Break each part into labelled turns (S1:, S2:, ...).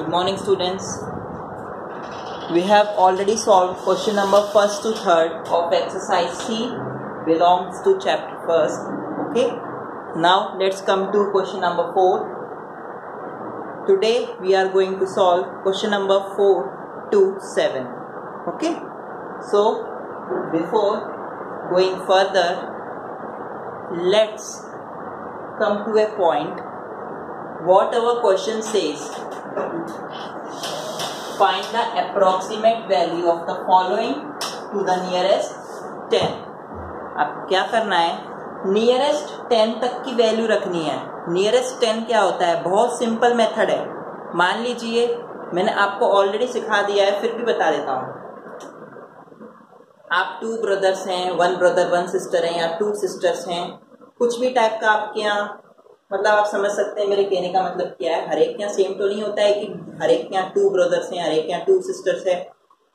S1: Good morning, students. We have already solved question number 1st to 3rd of exercise C, belongs to chapter 1st. Okay. Now let's come to question number 4. Today we are going to solve question number 4 to 7. Okay. So before going further, let's come to a point. What our question says, find the approximate value of the following to the nearest 10. अब क्या करना है, nearest 10 तक की value रखनी है. Nearest 10 क्या होता है, बहुत सिंपल मेथड है. मान लीजिए मैंने आपको ऑलरेडी सिखा दिया है, फिर भी बता देता हूँ. आप 2 ब्रदर्स हैं, 1 ब्रदर 1 सिस्टर हैं, या 2 सिस्टर्स हैं, कुछ भी टाइप का आपके यहाँ, मतलब आप समझ सकते हैं मेरे कहने का मतलब क्या है. हर एक के यहाँ सेम तो नहीं होता है कि हर एक के यहाँ 2 ब्रदर्स हैं, हर एक के यहाँ 2 सिस्टर्स है.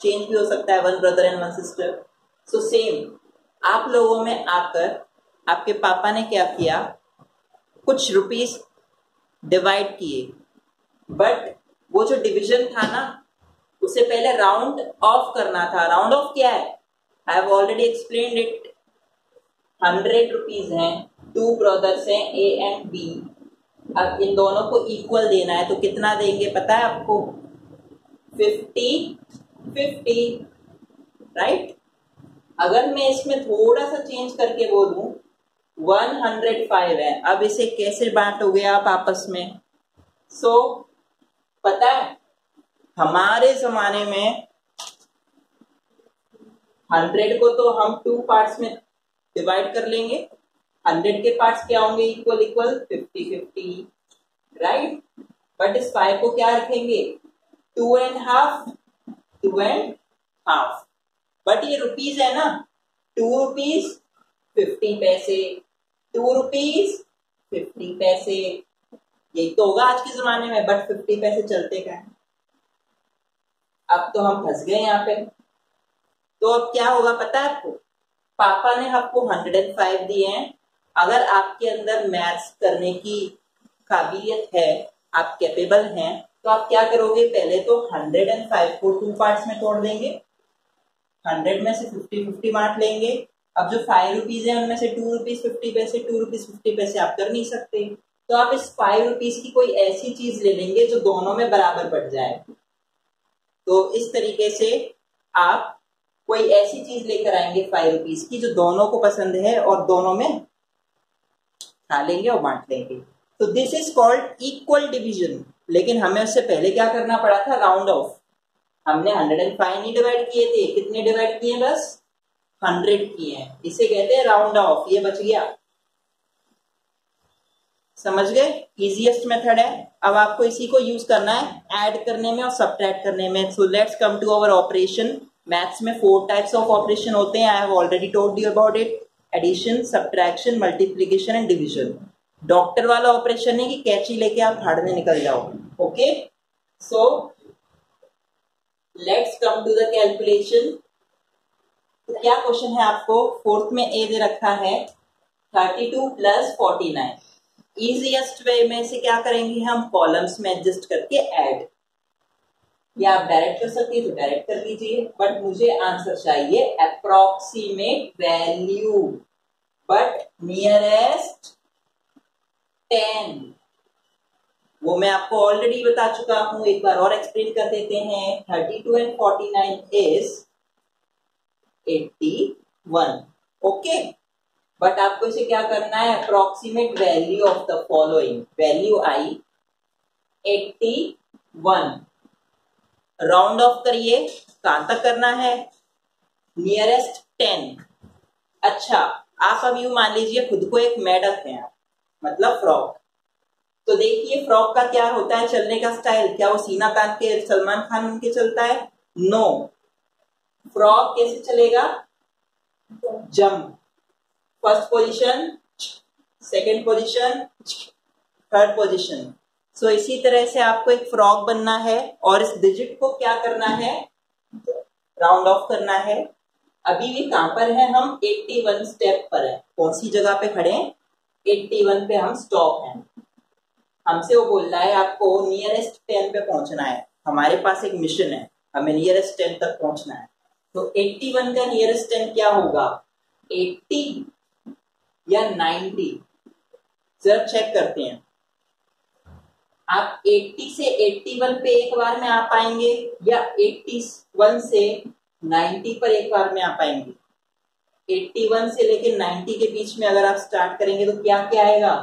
S1: चेंज भी हो सकता है, 1 brother and 1 sister. So same आप लोगों में आकर आपके पापा ने क्या किया, कुछ रुपीस डिवाइड किए, बट वो जो डिवीजन था ना, उसे पहले राउंड ऑफ करना था. राउंड ऑफ क्या है, आई have already explained it. 100 rupees हैं, 2 ब्रदर्स हैं ए एंड बी. अब इन दोनों को इक्वल देना है, तो कितना देंगे पता है आपको, 50-50, राइट. अगर मैं इसमें थोड़ा सा चेंज करके बोलूं 105 है, अब इसे कैसे बांटोगे आप आपस में. सो पता है हमारे जमाने में 100 को तो हम 2 पार्ट्स में डिवाइड कर लेंगे. 100 के पार्ट्स क्या होंगे, इक्वल इक्वल 50-50, राइट. बट इस 5 को क्या रखेंगे, 2 एंड हाफ. बट ये रुपीज है ना, 2 रुपीज 50 पैसे, 2 रुपीज 50 पैसे, यही तो होगा आज के जमाने में. बट 50 पैसे चलते क्या है, अब तो हम फंस गए यहाँ पे. तो अब क्या होगा पता है आपको, पापा ने आपको 105 दिए हैं. अगर आपके अंदर मैथ्स करने की काबिलियत है, आप कैपेबल हैं, तो आप क्या करोगे, पहले तो 105 को 2 पार्ट्स में तोड़ देंगे. 100 में से 50-50 बांट लेंगे. अब जो 5 रुपीज है उनमें से 2 रुपीज 50 पैसे, 2 रुपीज 50 पैसे आप कर नहीं सकते, तो आप इस 5 रुपीज की कोई ऐसी चीज ले लेंगे जो दोनों में बराबर बढ़ जाए. तो इस तरीके से आप कोई ऐसी चीज लेकर आएंगे 5 रुपीज की जो दोनों को पसंद है, और दोनों में खा लेंगे और बांट लेंगे. तो this is called equal division. लेकिन हमें उससे पहले क्या करना पड़ा था, राउंड ऑफ. हमने 105 नहीं डिवाइड किए थे, कितने डिवाइड किए, बस 100 किए हैं. इसे कहते हैं राउंड ऑफ. ये बच गया, समझ गए. इजीएस्ट मेथड है. अब आपको इसी को यूज करना है ऐड करने में और सब्ट्रैक्ट करने में. So let's come to our operation. Maths में 4 टाइप्स ऑफ ऑपरेशन होते हैं. I have already told you about it. Addition, subtraction, multiplication and division. Doctor वाला ऑपरेशन नहीं कि कैंची लेके आप फाड़ने निकल जाओ. Okay, so let's come to the calculation. तो क्या क्वेश्चन है आपको, 4th में ए दे रखा है 32 + 49. इजीएस्ट वे में से क्या करेंगे, हम कॉलम्स में एडजस्ट करके ऐड, या आप डायरेक्ट कर सकते हैं तो डायरेक्ट कर लीजिए. बट मुझे आंसर चाहिए अप्रोक्सीमेट वैल्यू, बट नियरेस्ट 10. वो मैं आपको ऑलरेडी बता चुका हूं, एक बार और एक्सप्लेन कर देते हैं. 32 and 49 इज 81. ओके, बट आपको इसे क्या करना है, approximate value of the following. Value I 81. Round of करिए, कहां तक करना है, नियरेस्ट 10. अच्छा, आप अब यूं मान लीजिए खुद को एक मेढक है, मतलब फ्रॉक. तो देखिए फ्रॉक का क्या होता है चलने का स्टाइल, क्या वो सीना तान के सलमान खान बन के चलता है, नो. फ्रॉक कैसे चलेगा, jump. First position, second position, third position. So इसी तरह से आपको एक फ्रॉक बनना है, और इस डिजिट को क्या करना है, राउंड ऑफ करना है. अभी भी कहां पर है, हम 81 स्टेप पर है. कौन सी जगह पे खड़े हैं, 81 पे हम स्टॉप हैं. हमसे वो बोल रहा है आपको नियरेस्ट 10 पे पहुंचना है, हमारे पास एक मिशन है, हमें नियरेस्ट 10 तक पहुंचना है। तो 81 का नियरेस्ट 10 क्या होगा, 80 या 90? जरा चेक करते हैं। आप 80 से 81 पे एक बार में आ पाएंगे या 81 से 90 पर एक बार में आ पाएंगे? 81 से लेके 90 के बीच में अगर आप स्टार्ट करेंगे तो क्या क्या आएगा,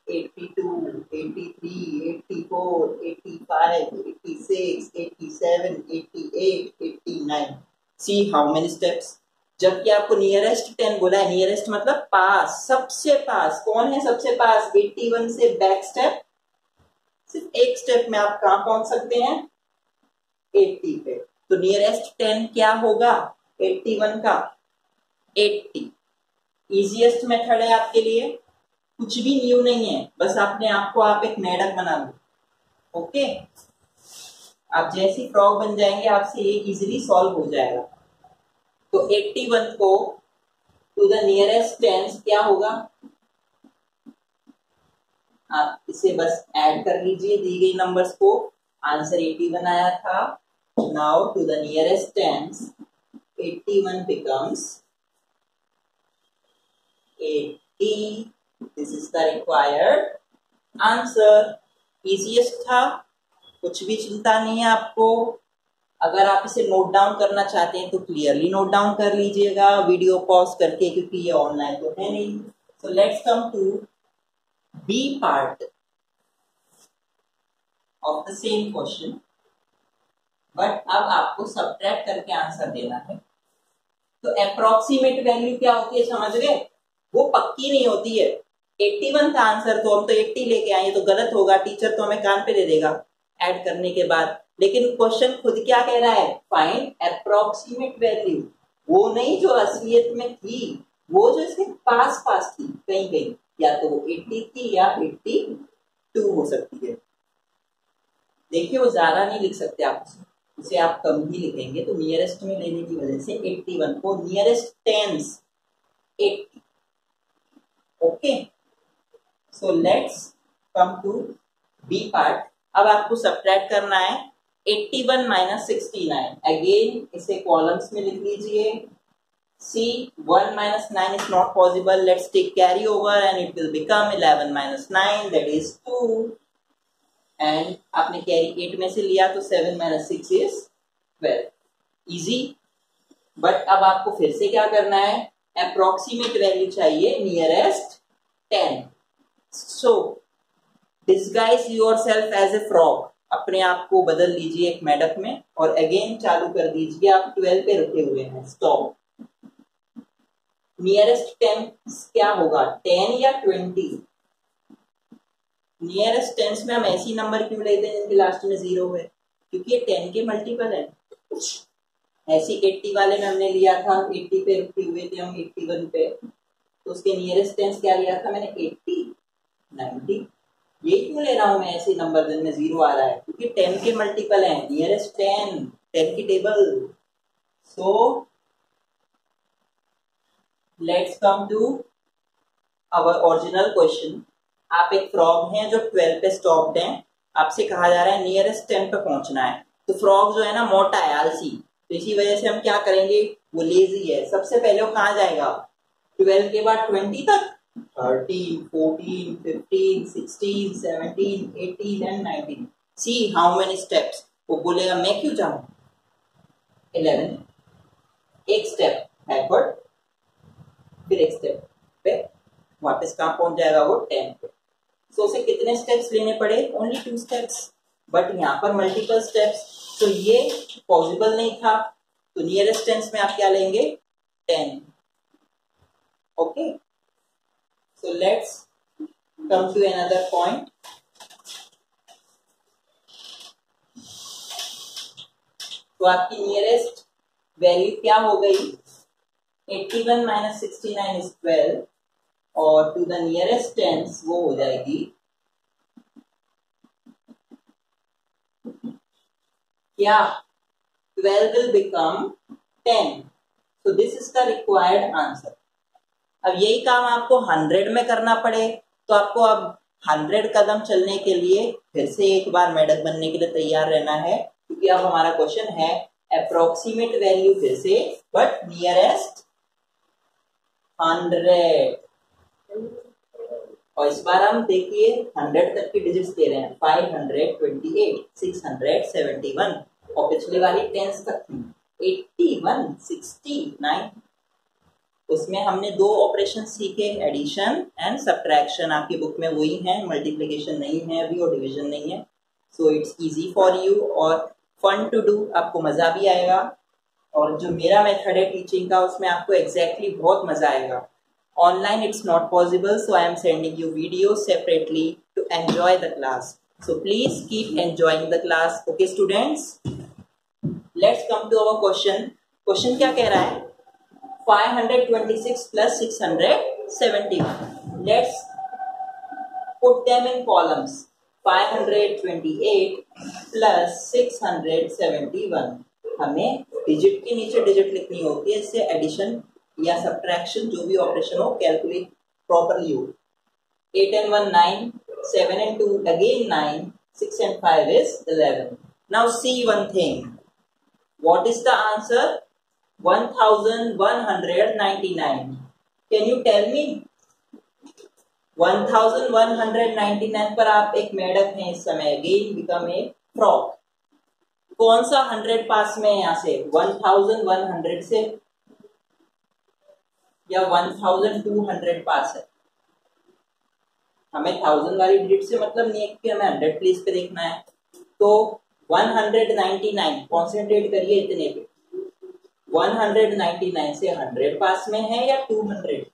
S1: 82, 83, 84, 85, 86, 87, 88, 89। See how many steps. जबकि आपको नियरेस्ट 10 बोला है, नियरेस्ट मतलब पास, सबसे पास। कौन है सबसे पास? 81 से बैक स्टेप, सिर्फ एक स्टेप में आप कहां पहुंच सकते हैं, 80 पे। तो नियरेस्ट 10 क्या होगा 81 का, 80। इजीएस्ट मेथड है आपके लिए, कुछ भी न्यू नहीं है, बस आपने आपको आप एक मेढक बना लो। ओके, आप जैसी फ्रॉग बन जाएंगे आपसे ये इजीली सॉल्व हो जाएगा। तो 81 को टू द नियरेस्ट टेंस क्या होगा, आप इसे बस ऐड कर लीजिए दी गई नंबर्स को, आंसर 81 आया था। Now to the nearest tens 81 becomes 80. This is the required answer. Easiest था, कुछ भी चिंता नहीं है आपको। अगर आप इसे नोट डाउन करना चाहते हैं तो क्लियरली नोट डाउन कर लीजिएगा वीडियो पॉज करके, क्योंकि ये ऑनलाइन तो है नहीं। So let's come to B part of the same question, but अब आपको सब्ट्रैक्ट करके आंसर देना है। तो अप्रोक्सीमेट वैल्यू क्या होती है समझ गए, वो पक्की नहीं होती है। 81 था आंसर, तो हम तो 80 लेके आए, तो गलत होगा, टीचर तो हमें कान पे दे देगा ऐड करने के बाद। लेकिन क्वेश्चन खुद क्या कह रहा है, फाइंड अप्रोक्सीमेट वैल्यू, वो नहीं जो असलियत में थी, वो जो इसके पास पास थी कहीं कहीं, या तो वो 80 थी या 82 हो सकती है। देखिए वो ज्यादा नहीं लिख सकते आप उसे आप कम ही लिखेंगे, तो नियरेस्ट में लेने की वजह से 81 को nearest tens 80। Okay, so let's come to B part. अब आपको सब्ट्रैक्ट करना है 81 माइनस 69। अगेन इसे कॉलम्स में लिख लीजिए। सी 1 minus 9 is not possible. Let's take carry over and it will become 11 minus 9, that is 2. And आपने कैरी 8 में से लिया तो 7 minus 6 is 12. Easy. बट अब आपको फिर से क्या करना है, अप्रोक्सीमेट वैल्यू चाहिए nearest 10। So disguise yourself as a frog, अपने आप को बदल लीजिए एक मेढक में, और अगेन चालू कर दीजिए। आप 12 पे रुके हुए हैं, स्टॉप। नियरेस्ट 10 क्या होगा, 10 या 20? नियरेस्ट 10 में हम ऐसी नंबर क्यों लेते हैं जिनके लास्ट में 0 है, क्योंकि ये 10 के मल्टीपल है। ऐसी 80 वाले में हमने लिया था, 80 पे रुके हुए थे हम 81 पे, तो उसके नियरेस्ट 10 क्या लिया था मैंने, 80, 90। ये क्यों ले रहा हूं मैं ऐसे नंबर जिनमें 0 आ रहा है, क्योंकि 10 के मल्टीपल है, नियरेस्ट 10 की table. So let's come to our original question. आप एक फ्रॉग हैं जो 12 पे स्टॉप्ड हैं, आपसे कहा जा रहा है नियरेस्ट 10 पे पहुंचना है। तो फ्रॉग जो है ना मोटा है, आलसी, तो इसी वजह से हम क्या करेंगे, वो लेजी है। सबसे पहले वो कहां जाएगा, 12 के बाद 20 तक, 13, 14, 15, 16, 17, 18 and 19। See how many steps. वो बोलेगा मैं क्यों जाऊं, 11, एक स्टेप बैकवर्ड, फिर एक स्टेप पे वापस कहां पहुंच जाएगा, वो 10 पे। सो उसे कितने स्टेप्स लेने पड़े, ओनली 2 स्टेप्स, बट यहाँ पर मल्टीपल स्टेप्स, तो ये पॉसिबल नहीं था। तो नियरेस्ट टेंस में आप क्या लेंगे, 10। Okay, so let's come to another point. तो आपकी नियरेस्ट वैल्यू क्या हो गई, 81 माइनस 69 इज 12, और टू द नियरेस्ट टेंस वो हो जाएगी क्या, 12 will become 10. So this is the required answer. अब यही काम आपको 100 में करना पड़े तो आपको अब 100 कदम चलने के लिए फिर से एक बार मेढक बनने के लिए तैयार रहना है, क्योंकि अब हमारा क्वेश्चन है अप्रोक्सीमेट वैल्यू फिर से, बट नियरेस्ट 100। और इस बार हम देखिए 100 तक की डिजिट्स दे रहे हैं, 528, 671, और पिछली वाली 10 तक थी 81, 69। उसमें हमने दो ऑपरेशन सीखे, एडिशन एंड सब्ट्रैक्शन। आपकी बुक में वही है, मल्टीप्लिकेशन नहीं है अभी और डिवीजन नहीं है। So it's easy for you और फन टू डू, आपको मजा भी आएगा। और जो मेरा मेथड है टीचिंग का, उसमें आपको एग्जैक्टली बहुत मजा आएगा। Online it's not possible, so I am sending you videos separately to enjoy the class. So please keep enjoying the class. Okay students, let's come to our question. Question क्या कह रहा है? 526 plus 671. Let's put them in columns. 528 plus 671. हमें digit के नीचे digit लिखनी होती है, इससे एडिशन या सब्ट्रैक्शन जो भी ऑपरेशन हो कैलकुलेट प्रॉपरली हो। 8 and 1 9, 7 and 2 again 9, 6 and 5 is 11. Now see one thing. What is the answer? 1199. Can you tell me? 1199 पर आप एक मेढक हैं इस समय, again become a frog. कौन सा 100 पास में है यहाँ से? 1100 से या 1200 पास है? हमें 1000 वाली डिजिट से मतलब नहीं है कि हमें 100 प्लेस पे देखना है। तो 199 कॉन्सेंट्रेट करिए इतने पे। 199 से 100 पास में है या 200?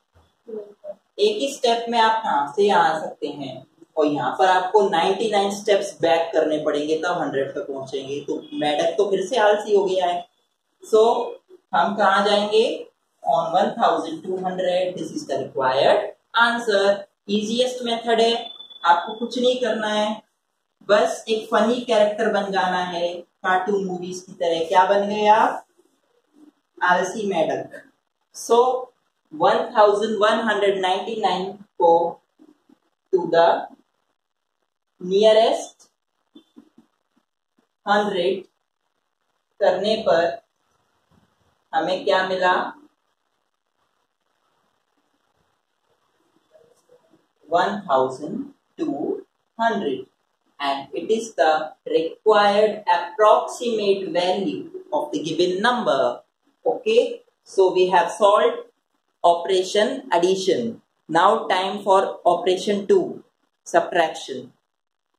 S1: एक ही स्टेप में आप कहां से आ सकते हैं, और यहाँ पर आपको 99 स्टेप्स बैक करने पड़ेंगे तब 100 तक पहुंचेंगे। तो मेढक तो फिर से आलसी हो गया है। सो हम कहाँ जाएंगे? On 1200, this is the required answer. Easiest method है, आपको कुछ नहीं करना है, बस एक फनी कैरेक्टर बन जाना है कार्टून मूवीज की तरह। क्या बन गए आप? आलसी मेढक। सो 1199 को to the nearest 100 करने पर हमें क्या मिला? 1200, and it is the required approximate value of the given number. Okay, so we have solved operation addition. Now time for operation 2, subtraction.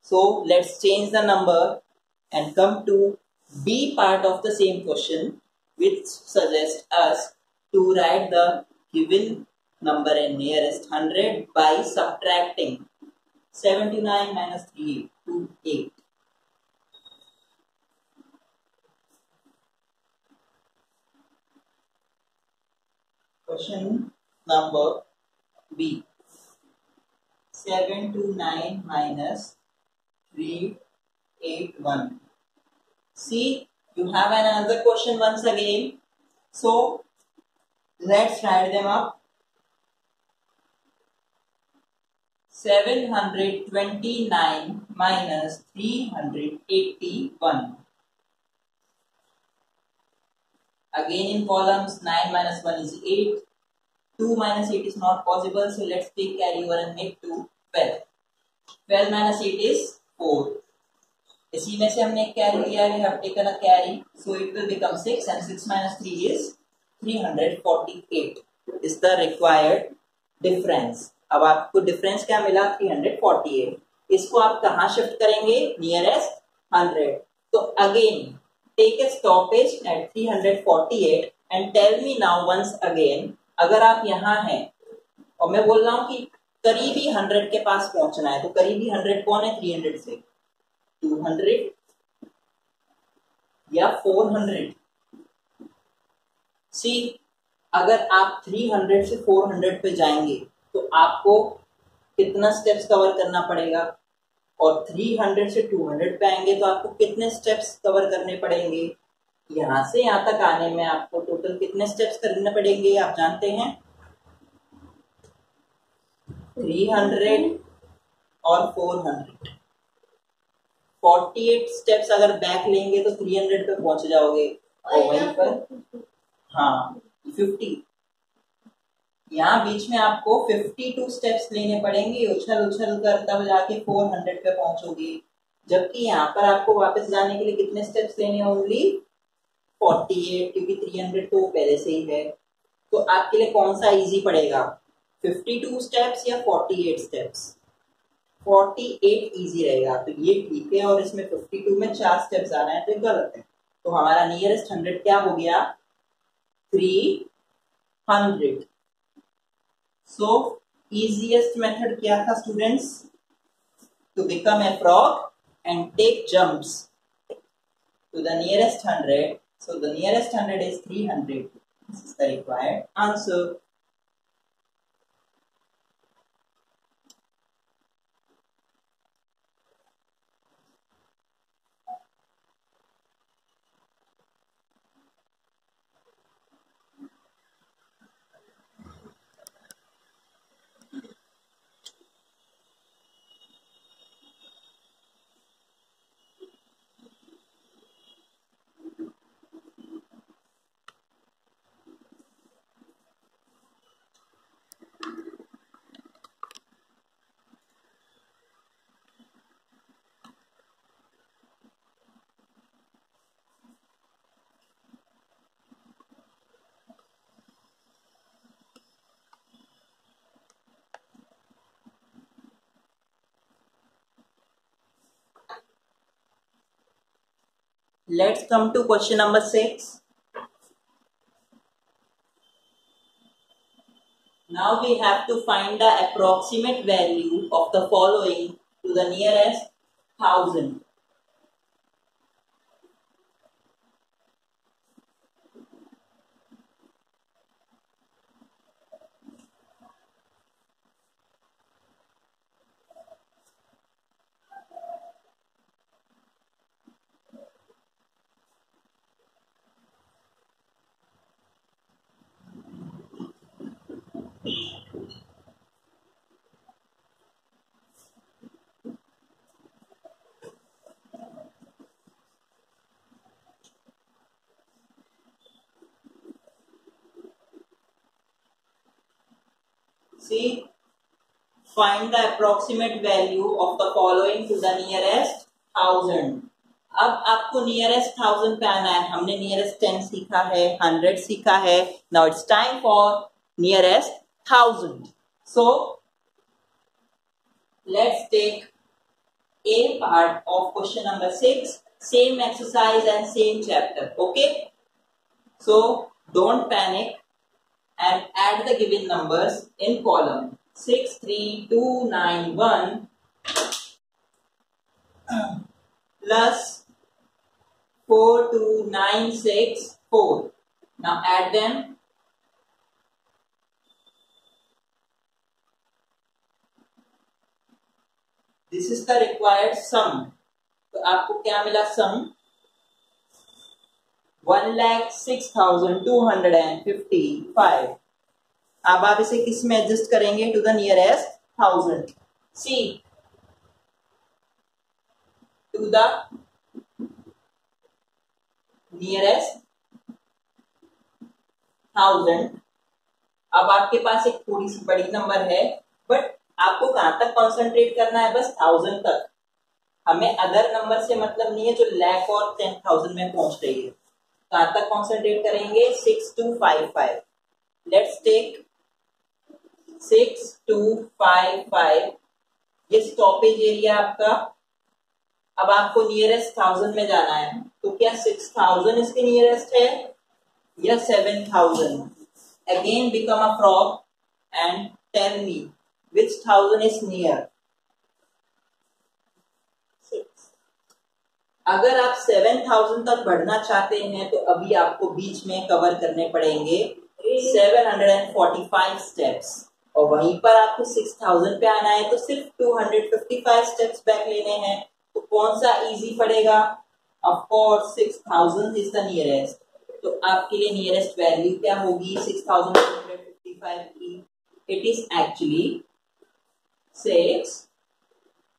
S1: So let's change the number and come to B part of the same question, which suggests us to write the given number in nearest 100 by subtracting 79 minus 3 to 8. Question number B. 729 minus 381. See, you have another question once again. So let's write them up. 729 minus 381. Again in columns, 9 minus 1 is 8. 2 minus 8 is not possible, so let's take carry over and make 2 12. 12 minus 8 is 4. इसी में से हमने एक carry लिया, we have taken a carry, so it will become 6, and 6 minus 3 is 348 is the required difference. अब आपको difference क्या मिला? 348. इसको आप कहाँ शिफ्ट करेंगे? नियरेस्ट 100. तो again take a stoppage at 348 and tell me now once again, अगर आप यहाँ हैं और मैं बोल रहा हूँ कि करीबी 100 के पास पहुंचना है, तो करीबी 100 कौन है? 300 से 200 या 400? सी, अगर आप 300 से 400 पे जाएंगे तो आपको कितना स्टेप्स कवर करना पड़ेगा, और 300 से 200 पे आएंगे तो आपको कितने स्टेप्स कवर करने पड़ेंगे? यहां से यहां तक आने में आपको टोटल कितने स्टेप्स करने पड़ेंगे आप जानते हैं? 300 और 400। 48 स्टेप्स अगर बैक लेंगे तो 300 पे पहुंच जाओगे। और वहीं पर हाँ 50, यहाँ बीच में आपको 52 स्टेप्स लेने पड़ेंगे, उछल उछल कर तब जाके 400 पे पहुंचोगे। जबकि यहाँ पर आपको वापस जाने के लिए कितने स्टेप्स लेने हैं? ओनली 48, क्योंकि 300 तो पहले से ही है। तो आपके लिए कौन सा इजी पड़ेगा, 52 स्टेप्स या 48 स्टेप्स? 48 इजी रहेगा, तो ये ठीक है। और इसमें 52 में 4 स्टेप्स आना है तो गलत है। तो हमारा नियरेस्ट 100 क्या हो गया? 300। सो easiest method क्या था students? To become a frog and take jumps to the nearest 100. So the nearest 100 is 300. This is the required answer. Let's come to question number 6. Now we have to find the approximate value of the following to the nearest 1000. See, find the approximate value of the following to the nearest 1000. अब आपको nearest 1000 पे आना है। हमने nearest 10 सीखा है, 100 सीखा है। Now it's time for nearest 1000. So let's take a part of question number 6, same exercise and same chapter. Okay, so don't panic and add the given numbers in column 63291 plus 42964. Now add them. This is the required sum. तो आपको क्या मिला sum? 1,06,255. अब आप इसे किस में adjust करेंगे? To the nearest 1000. See to the nearest 1000. अब आपके पास एक थोड़ी सी बड़ी नंबर है, बट आपको कहां तक कॉन्सेंट्रेट करना है? बस 1000 तक। हमें अदर नंबर से मतलब नहीं है जो लाख और 10,000 में पहुंच रही है। कहां तक कॉन्सेंट्रेट करेंगे? 6255. लेट्स टेक 6255, ये स्टॉपेज एरिया आपका। अब आपको नियरेस्ट 1000 में जाना है, तो क्या 6000 इसके नियरेस्ट है या 7000? Again become a frog and tell me which 1000 is near. अगर आप 7000 तक बढ़ना चाहते हैं तो अभी आपको बीच में कवर करने पड़ेंगे 745 स्टेप्स, और वहीं पर आपको 6000 पे आना है तो सिर्फ 255 स्टेप्स बैक लेने हैं। तो कौन सा इजी पड़ेगा? Of course 6000 is the nearest. तो आपके लिए नियरेस्ट वैल्यू क्या होगी 6255 की? It is actually 6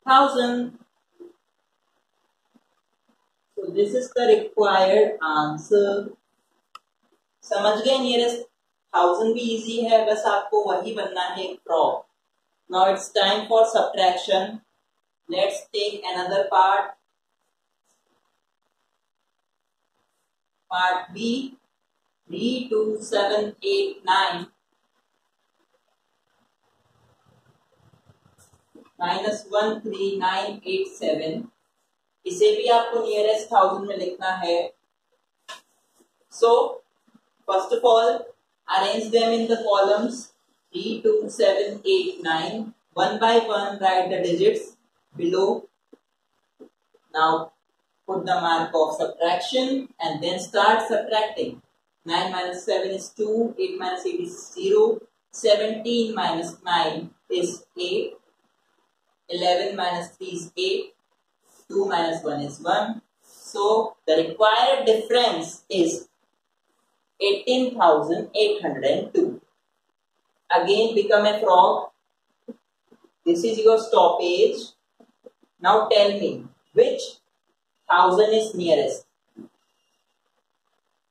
S1: 1000. So this is the required answer. समझ गए? नियरेस्ट 1000 भी इजी है, बस आपको वही बनना है frog. Now it's time for subtraction. Let's take another part. Part B. 32789 minus 13987. इसे भी आपको नियरेस्ट 1000 में लिखना है. So first of all, arrange them in the columns 32789. One by one, write the digits below. Now put the mark of subtraction and then start subtracting. 9 minus 7 is 2, 8 minus 8 is 0, 17 minus 9 is 8, 11 minus 3 is 8, 2 minus 1 is 1. So the required difference is 18,802. Again become a frog. This is your stoppage. Now tell me which 1000 is nearest.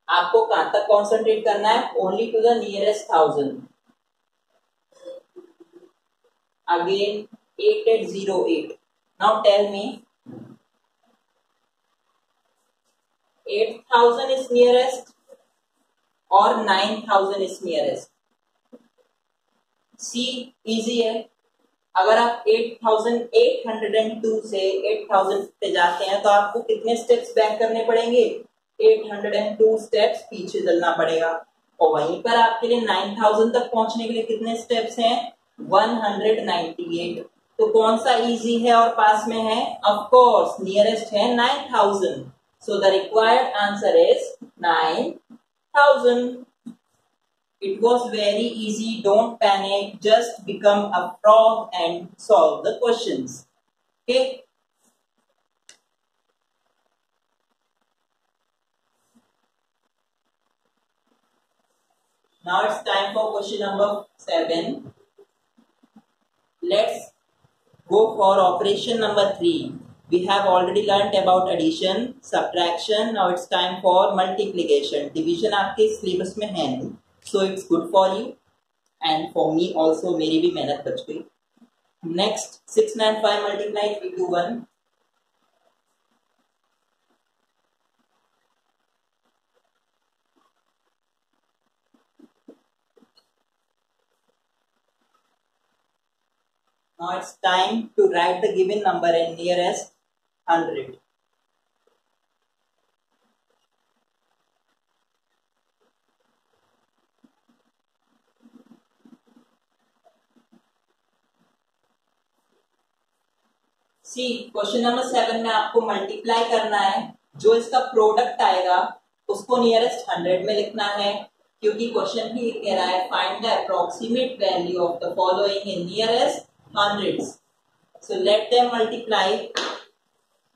S1: आपको कहां तक concentrate करना है? Only to the nearest 1000. Again 8808. Now tell me 8000 is nearest और 9000 is nearest. C easy है. अगर आप 8802 से 8000 पे जाते हैं तो आपको कितने स्टेप्स बैक करने पड़ेंगे? 802 स्टेप्स पीछे चलना पड़ेगा. और वहीं पर आपके लिए 9000 तक पहुंचने के लिए कितने स्टेप्स हैं? 198. तो कौन सा इजी है और पास में है? ऑफ कोर्स नियरेस्ट है 9000. So the required answer is 9000. It was very easy. Don't panic. Just become a frog and solve the questions. Okay. Now it's time for question number 7. Let's go for operation number 3. We have already learnt about addition, subtraction. Now it's time for multiplication. Division आपके syllabus में है नहीं. So it's good for you and for me also. मेरी भी मेहनत बच गई. Next 695 multiply 321. Now it's time to write the given number in nearest 100. See question number 7 में आपको मल्टीप्लाई करना है. जो इसका प्रोडक्ट आएगा उसको नियरेस्ट 100 में लिखना है, क्योंकि क्वेश्चन भी कह रहा है find the approximate value of the following in nearest hundreds. So let them multiply.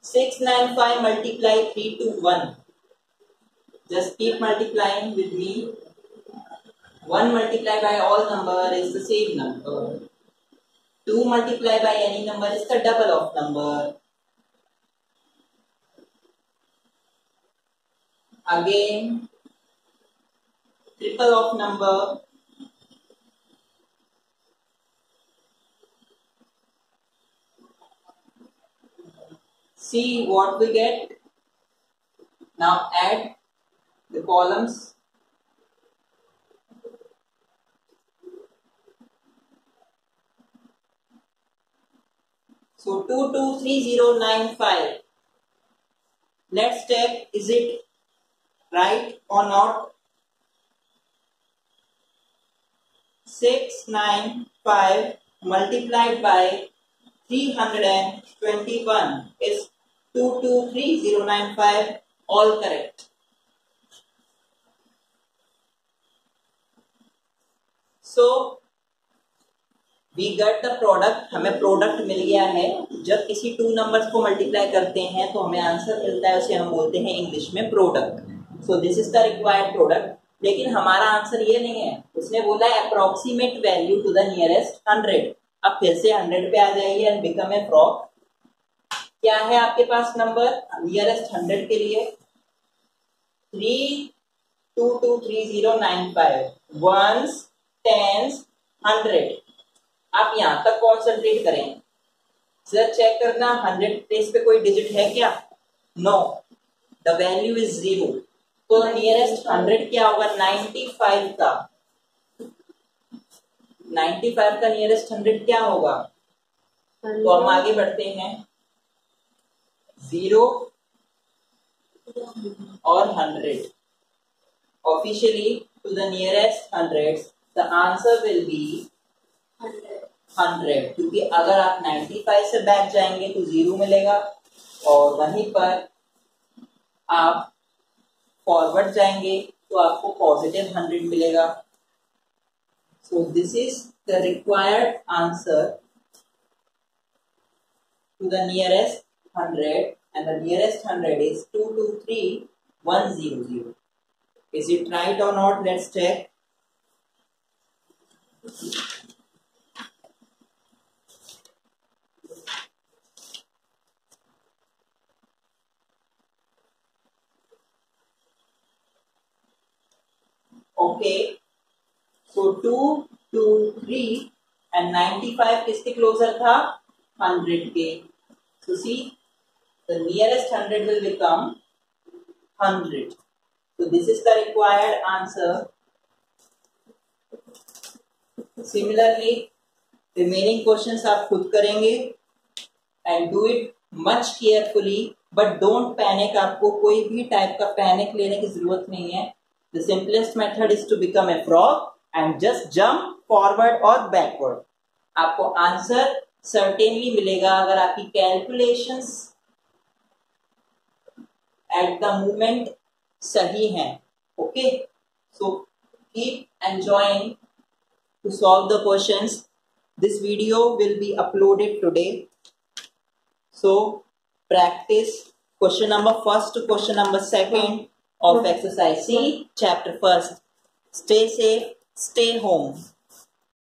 S1: 695 multiply 321. Just keep multiplying with me. 1 multiply by all number is the same number. 2 multiply by any number is the double of number. Again, triple of number. See what we get. Now add the columns. So 223095. Let's check, is it right or not? 695 multiplied by 321 is 223095. All correct. So we got the product. हमें product मिल गया है. जब किसी two numbers को multiply करते हैं तो हमें आंसर मिलता है, उसे हम बोलते हैं इंग्लिश में product. So this is the required product. लेकिन हमारा आंसर ये नहीं है. उसने बोला है approximate value to the nearest 100. अब फिर से 100 पे आ जाइए एंड बिकम ए फ्रॉग. क्या है आपके पास नंबर नियरेस्ट 100 के लिए 3223095 वंस, टेंस, 100। आप यहां तक कॉन्सेंट्रेट करें, सर चेक करना 100 प्लेस पे कोई डिजिट है क्या? No, the value is 0। तो नियरेस्ट 100 क्या होगा? 95 का 95 का नियरेस्ट 100 क्या होगा? तो हम आगे बढ़ते हैं, 0 और 100 officially to the nearest 100 the answer will be 100, क्योंकि अगर आप 95 से बैक जाएंगे तो 0 मिलेगा और वहीं पर आप फॉरवर्ड जाएंगे तो आपको पॉजिटिव 100 मिलेगा। सो this is the required answer to the nearest 100, and the nearest 100 is 223100. Is it right or not? Let's check. Okay, so 223 and 95 किसके क्लोजर था? 100 के। So see, the nearest 100 will become 100. So this is the required answer. Similarly, remaining questions आप खुद करेंगे and do it much carefully, but don't panic. आपको कोई भी type का पैनिक लेने की जरूरत नहीं है। The simplest method is to become a frog and just jump forward or backward. आपको आंसर certainly मिलेगा अगर आपकी कैलकुलेशंस at the moment सही हैं। Okay, so keep enjoying to solve the questions. This video will be uploaded today, so practice question number 1 to question number 2 of exercise C, chapter 1. Stay safe, stay home.